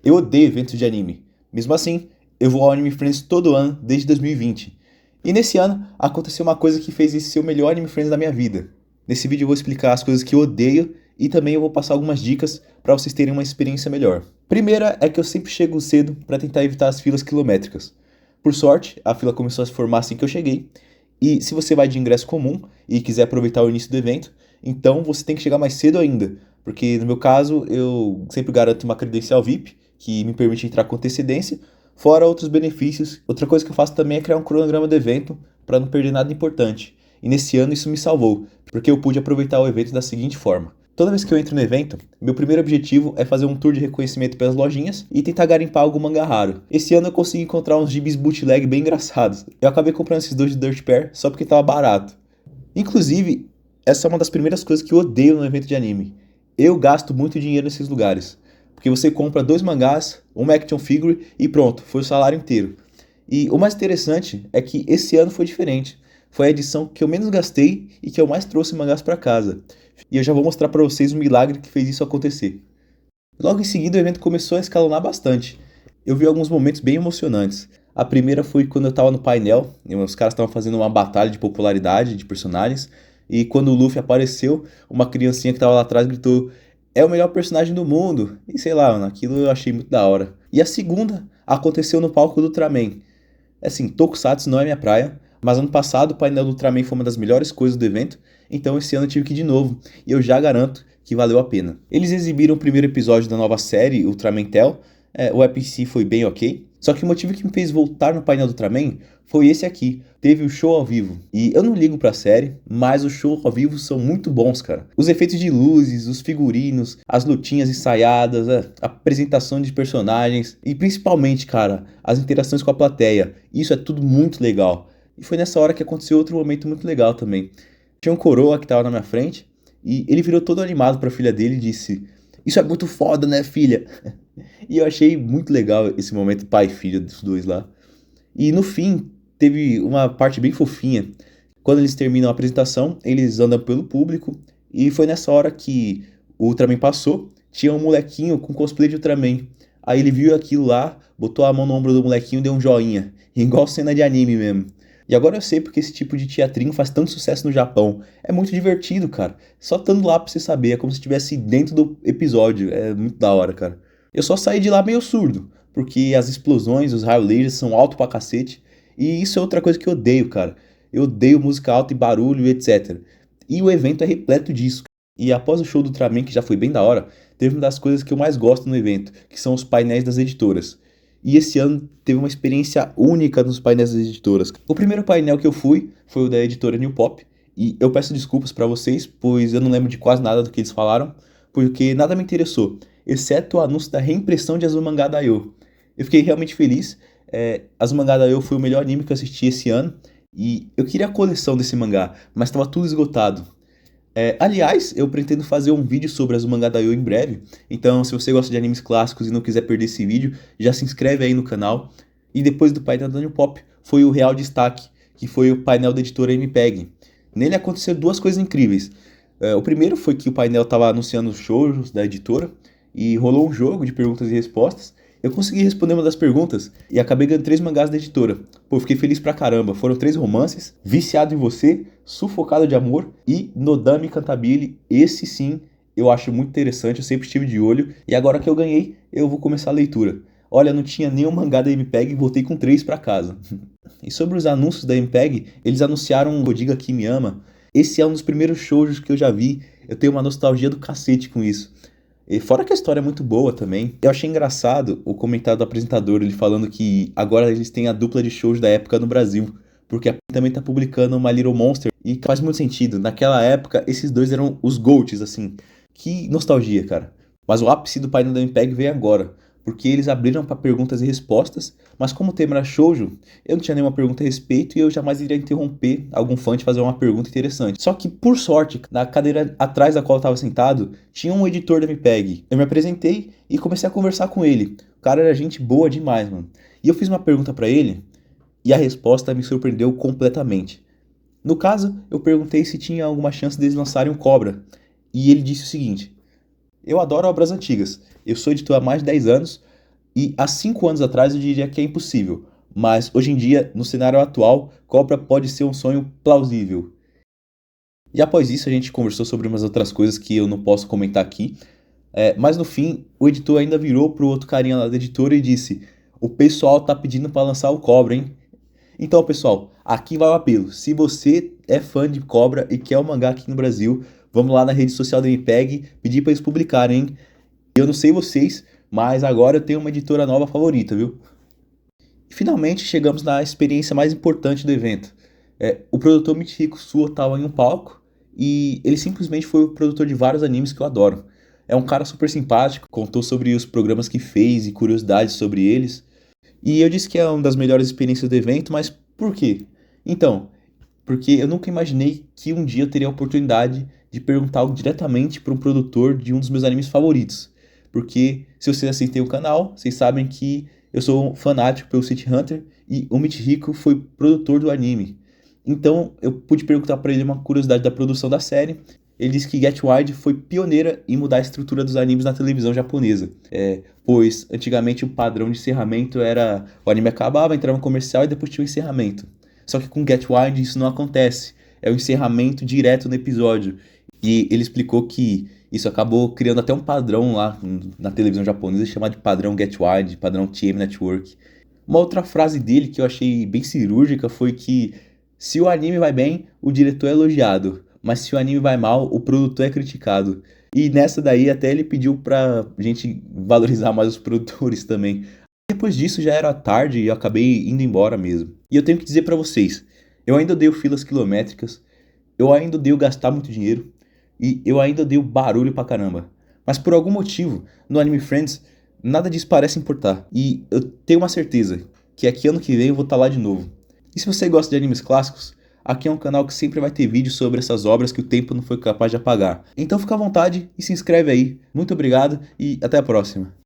Eu odeio eventos de anime. Mesmo assim, eu vou ao Anime Friends todo ano desde 2020. E vinte. E nesse ano aconteceu uma coisa que fez esse ser o melhor Anime Friends da minha vida. Nesse vídeo eu vou explicar as coisas que eu odeio e também eu vou passar algumas dicas para vocês terem uma experiência melhor. Primeira é que eu sempre chego cedo para tentar evitar as filas quilométricas. Por sorte, a fila começou a se formar assim que eu cheguei. E se você vai de ingresso comum e quiser aproveitar o início do evento, então você tem que chegar mais cedo ainda, porque no meu caso eu sempre garanto uma credencial VIP que me permite entrar com antecedência, fora outros benefícios. Outra coisa que eu faço também é criar um cronograma do evento para não perder nada importante. E nesse ano isso me salvou, porque eu pude aproveitar o evento da seguinte forma. Toda vez que eu entro no evento, meu primeiro objetivo é fazer um tour de reconhecimento pelas lojinhas e tentar garimpar algum mangá raro. Esse ano eu consegui encontrar uns gibis bootleg bem engraçados. Eu acabei comprando esses dois de Dirt Pair só porque tava barato. Inclusive, essa é uma das primeiras coisas que eu odeio no evento de anime. Eu gasto muito dinheiro nesses lugares. Porque você compra dois mangás, uma action figure e pronto, foi o salário inteiro. E o mais interessante é que esse ano foi diferente. Foi a edição que eu menos gastei e que eu mais trouxe mangás para casa. E eu já vou mostrar para vocês o milagre que fez isso acontecer. Logo em seguida, o evento começou a escalonar bastante. Eu vi alguns momentos bem emocionantes. A primeira foi quando eu tava no painel, e os caras estavam fazendo uma batalha de popularidade de personagens, e quando o Luffy apareceu, uma criancinha que tava lá atrás gritou: "É o melhor personagem do mundo!" E sei lá, mano, aquilo eu achei muito da hora. E a segunda aconteceu no palco do Ultraman. Assim, Tokusatsu não é minha praia, mas ano passado o painel do Ultraman foi uma das melhores coisas do evento, então esse ano eu tive que ir de novo, e eu já garanto que valeu a pena. Eles exibiram o primeiro episódio da nova série, Ultraman Tell, o APC foi bem ok, só que o motivo que me fez voltar no painel do Ultraman foi esse aqui, teve o show ao vivo. E eu não ligo pra série, mas os shows ao vivo são muito bons, cara. Os efeitos de luzes, os figurinos, as lutinhas ensaiadas, a apresentação de personagens e principalmente, cara, as interações com a plateia. Isso é tudo muito legal. E foi nessa hora que aconteceu outro momento muito legal também. Tinha um coroa que tava na minha frente e ele virou todo animado pra filha dele e disse: "Isso é muito foda, né, filha?" E eu achei muito legal esse momento pai e filha dos dois lá. E no fim, teve uma parte bem fofinha. Quando eles terminam a apresentação, eles andam pelo público. E foi nessa hora que o Ultraman passou. Tinha um molequinho com cosplay de Ultraman. Aí ele viu aquilo lá, botou a mão no ombro do molequinho e deu um joinha. Igual cena de anime mesmo. E agora eu sei porque esse tipo de teatrinho faz tanto sucesso no Japão. É muito divertido, cara. Só estando lá pra você saber, é como se estivesse dentro do episódio. É muito da hora, cara. Eu só saí de lá meio surdo, porque as explosões, os raios lasers são alto pra cacete. E isso é outra coisa que eu odeio, cara. Eu odeio música alta e barulho, etc. E o evento é repleto disso. E após o show do Ultraman, que já foi bem da hora, teve uma das coisas que eu mais gosto no evento, que são os painéis das editoras. E esse ano teve uma experiência única nos painéis das editoras. O primeiro painel que eu fui foi o da editora New Pop, e eu peço desculpas pra vocês, pois eu não lembro de quase nada do que eles falaram, porque nada me interessou, exceto o anúncio da reimpressão de Azumanga Daioh. Eu fiquei realmente feliz. Azumanga Daioh foi o melhor anime que eu assisti esse ano, e eu queria a coleção desse mangá, mas estava tudo esgotado. Aliás, eu pretendo fazer um vídeo sobre Azumanga Daioh em breve, então se você gosta de animes clássicos e não quiser perder esse vídeo, já se inscreve aí no canal. E depois do painel da New Pop, foi o real destaque, que foi o painel da editora MPEG. Nele aconteceram duas coisas incríveis. O primeiro foi que o painel estava anunciando os shows da editora, e rolou um jogo de perguntas e respostas. Eu consegui responder uma das perguntas e acabei ganhando 3 mangás da editora. Pô, fiquei feliz pra caramba. Foram 3 romances: Viciado em Você, Sufocado de Amor e Nodame Cantabile. Esse sim eu acho muito interessante, eu sempre estive de olho. E agora que eu ganhei, eu vou começar a leitura. Olha, não tinha nenhum mangá da MPEG e voltei com 3 pra casa. E sobre os anúncios da MPEG, eles anunciaram o Diga Que Me Ama. Esse é um dos primeiros shows que eu já vi. Eu tenho uma nostalgia do cacete com isso. E fora que a história é muito boa também. Eu achei engraçado o comentário do apresentador, ele falando que agora eles têm a dupla de shows da época no Brasil, porque a também tá publicando uma Little Monster, e faz muito sentido. Naquela época, esses dois eram os GOATs, assim. Que nostalgia, cara. Mas o ápice do painel da MPEG veio agora, porque eles abriram para perguntas e respostas, mas como o tema era shoujo, eu não tinha nenhuma pergunta a respeito e eu jamais iria interromper algum fã de fazer uma pergunta interessante. Só que, por sorte, na cadeira atrás da qual eu estava sentado, tinha um editor da MPEG. Eu me apresentei e comecei a conversar com ele. O cara era gente boa demais, mano. E eu fiz uma pergunta para ele e a resposta me surpreendeu completamente. No caso, eu perguntei se tinha alguma chance deles lançarem um Cobra. E ele disse o seguinte: "Eu adoro obras antigas. Eu sou editor há mais de 10 anos, E há 5 anos atrás eu diria que é impossível, mas hoje em dia, no cenário atual, Cobra pode ser um sonho plausível. E após isso a gente conversou sobre umas outras coisas que eu não posso comentar aqui, mas no fim o editor ainda virou pro outro carinha lá da editora e disse: o pessoal tá pedindo para lançar o Cobra, hein? Então, pessoal, aqui vai o apelo. Se você é fã de Cobra e quer o mangá aqui no Brasil, vamos lá na rede social da MPEG pedir para eles publicarem, hein? Eu não sei vocês, mas agora eu tenho uma editora nova favorita, viu? E finalmente chegamos na experiência mais importante do evento. O produtor Michiko Suo estava em um palco e ele simplesmente foi o produtor de vários animes que eu adoro. É um cara super simpático, contou sobre os programas que fez e curiosidades sobre eles. E eu disse que é uma das melhores experiências do evento, mas por quê? Então, porque eu nunca imaginei que um dia eu teria a oportunidade de perguntar algo diretamente para um produtor de um dos meus animes favoritos. Porque se vocês assistem o canal, vocês sabem que eu sou um fanático pelo City Hunter e o Michihiko foi produtor do anime. Então eu pude perguntar para ele uma curiosidade da produção da série. Ele disse que Get Wild foi pioneira em mudar a estrutura dos animes na televisão japonesa. Pois antigamente o padrão de encerramento era o anime acabava, entrava um comercial e depois tinha o encerramento. Só que com Get Wild isso não acontece. É o encerramento direto no episódio. E ele explicou que isso acabou criando até um padrão lá na televisão japonesa chamado de padrão Get Wild, padrão TM Network. Uma outra frase dele que eu achei bem cirúrgica foi que se o anime vai bem, o diretor é elogiado, mas se o anime vai mal, o produtor é criticado. E nessa daí até ele pediu pra gente valorizar mais os produtores também. Depois disso já era tarde e eu acabei indo embora mesmo. E eu tenho que dizer pra vocês, eu ainda odeio filas quilométricas, eu ainda odeio gastar muito dinheiro e eu ainda odeio barulho pra caramba. Mas por algum motivo, no Anime Friends, nada disso parece importar. E eu tenho uma certeza, que aqui ano que vem eu vou estar lá de novo. E se você gosta de animes clássicos, aqui é um canal que sempre vai ter vídeos sobre essas obras que o tempo não foi capaz de apagar. Então fica à vontade e se inscreve aí. Muito obrigado e até a próxima.